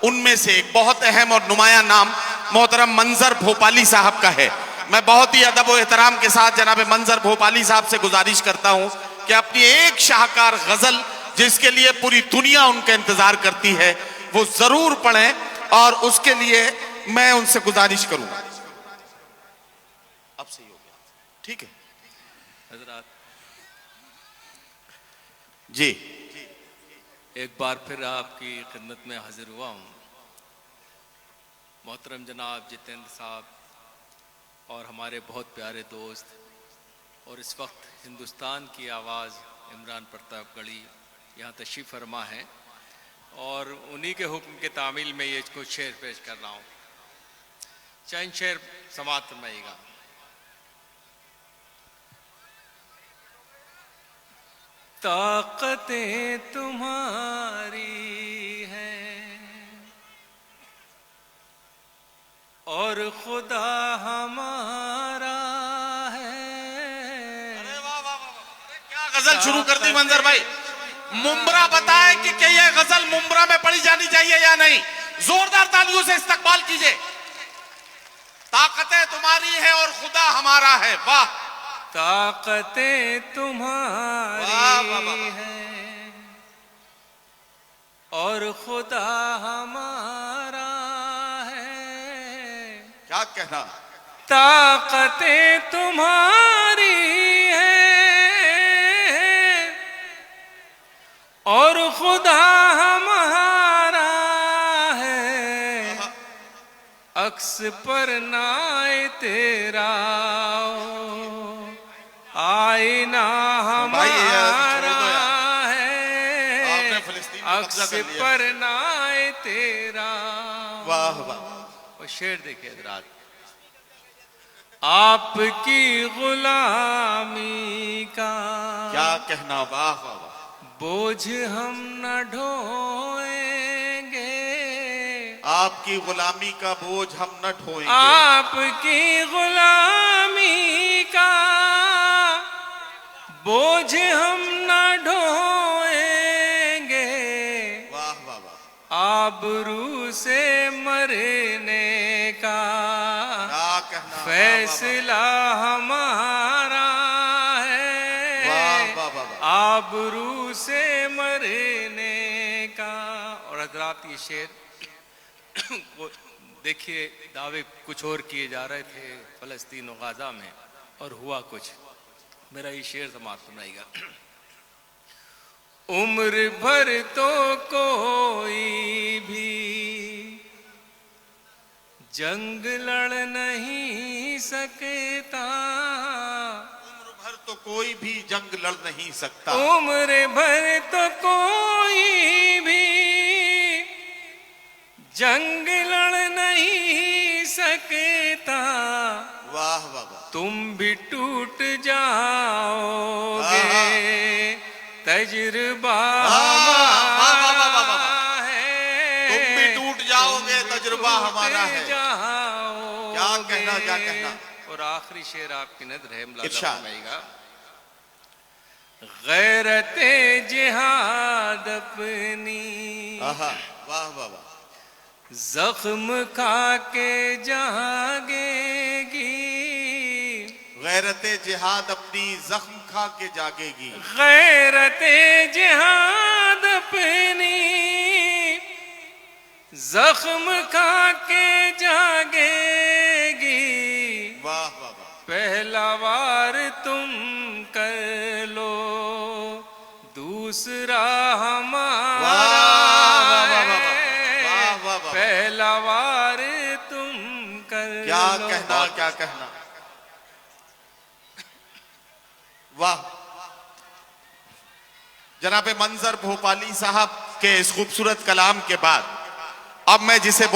उनमें से एक बहुत अहम और नुमाया नाम मोहतरम मंजर भोपाली साहब का है। मैं बहुत ही अदब और एहतराम के साथ जनाब मंजर भोपाली साहब से गुजारिश करता हूं कि अपनी एक शाहकार गजल जिसके लिए पूरी दुनिया उनका इंतजार करती है वो जरूर पढ़ें, और उसके लिए मैं उनसे गुजारिश करूंगा। अब सही हो गया, ठीक है हजरात। जी, एक बार फिर आपकी खिदमत में हाजिर हुआ हूँ। मोहतरम जनाब जितेंद्र साहब और हमारे बहुत प्यारे दोस्त और इस वक्त हिंदुस्तान की आवाज़ इमरान प्रतापगढ़ी यहाँ तशरीफ़ फरमा है और उन्हीं के हुक्म के तामील में ये कुछ शेर पेश कर रहा हूँ। चंद शेर समाअत फरमाइएगा। ताकतें तुम्हारी हैं और खुदा हमारा है। अरे वाह वाह वाह, क्या गजल शुरू कर दी मंजर भाई। मुंबरा बताए कि क्या यह गजल मुंबरा में पढ़ी जानी चाहिए या नहीं। जोरदार तालियों से इस्तकबाल कीजिए। ताकतें तुम्हारी है और खुदा हमारा है। वाह, ताकतें तुम्हारी हैं और खुदा हमारा है। क्या कहना। ताकतें तुम्हारी हैं और खुदा हमारा है। अक्स पर नाए तेरा आईना हमारा है। अक्स पर नाए तेरा। वाह वाह। और शेर देखिए हजरात। आपकी गुलामी का क्या कहना। वाह वाह वाह। बोझ हम न ढोएंगे। आपकी गुलामी का बोझ हम न ढोएंगे। आपकी गुलामी का बोझ हम न ढोएंगे। वाह वाह वाह। आबरू से मरने का क्या कहना। फैसला हमारा है। वाह वाह वाह। आबरू से मरने का। और हजरात ये शेर देखिए, दावे कुछ और किए जा रहे थे फलस्तीन और गाजा में और हुआ कुछ। मेरा ये शेर समाप्त सुनाइएगा। उम्र भर तो कोई भी जंग लड़ नहीं सकता। उम्र भर तो कोई भी जंग लड़ नहीं सकता। उम्र भर तो कोई भी जंग लड़ नहीं सकता। वाह वाह वाह। तुम भी टूट जाओगे, तजुर्बा हमारा है। तुम भी टूट जाओगे, तजुर्बा हमारा है। क्या कहना, क्या कहना। और आखिरी शेर आपकी नजर है, इरशाद। गैरते जिहाद अपनी वाह वाह वाह। जख्म खा के जागेगी। गैरते जिहाद अपनी जख्म खा के जागेगी। गैरते जिहाद अपनी जख्म खा के जागेगी। वाह वाह वाह। पहला वार तुम कर लो, दूसरा हमारा है। पहला वार तुम कर लो। क्या कहना, क्या कहना। वाह। जनाब मंजर भोपाली साहब के इस खूबसूरत कलाम के बाद अब मैं जिसे